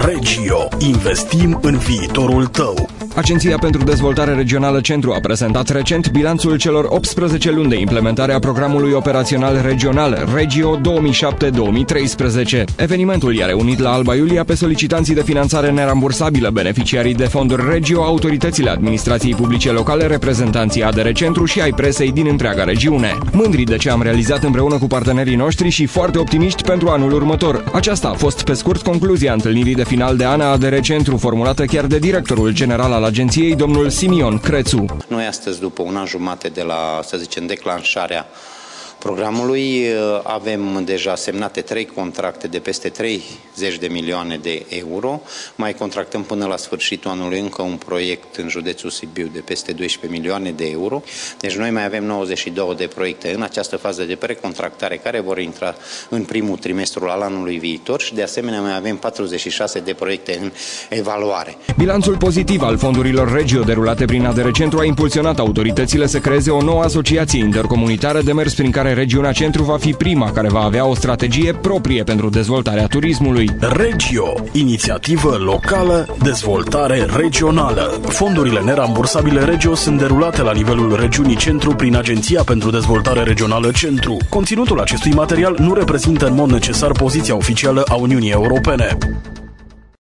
Regio. Investim în viitorul tău. Agenția pentru Dezvoltare Regională Centru a prezentat recent bilanțul celor 18 luni de implementare a programului operațional regional Regio 2007-2013. Evenimentul i-a reunit la Alba Iulia pe solicitanții de finanțare nerambursabilă, beneficiarii de fonduri Regio, autoritățile administrației publice locale, reprezentanții ADR Centru și ai presei din întreaga regiune. Mândri de ce am realizat împreună cu partenerii noștri și foarte optimiști pentru anul următor. Aceasta a fost pe scurt concluzia întâlnirii de final de an a ADR Centru, formulată chiar de directorul general al agenției, domnul Simion Crețu. Noi astăzi, după un an jumate de la, să zicem, declanșarea programului, avem deja semnate 3 contracte de peste 30 de milioane de euro. Mai contractăm până la sfârșitul anului încă un proiect în județul Sibiu de peste 12 milioane de euro. Deci noi mai avem 92 de proiecte în această fază de precontractare care vor intra în primul trimestru al anului viitor și de asemenea mai avem 46 de proiecte în evaluare. Bilanțul pozitiv al fondurilor Regio derulate prin ADR Centru a impulsionat autoritățile să creeze o nouă asociație intercomunitară, demers prin care Regiunea Centru va fi prima care va avea o strategie proprie pentru dezvoltarea turismului. Regio, inițiativă locală, dezvoltare regională. Fondurile nerambursabile Regio sunt derulate la nivelul Regiunii Centru prin Agenția pentru Dezvoltare Regională Centru. Conținutul acestui material nu reprezintă în mod necesar poziția oficială a Uniunii Europene.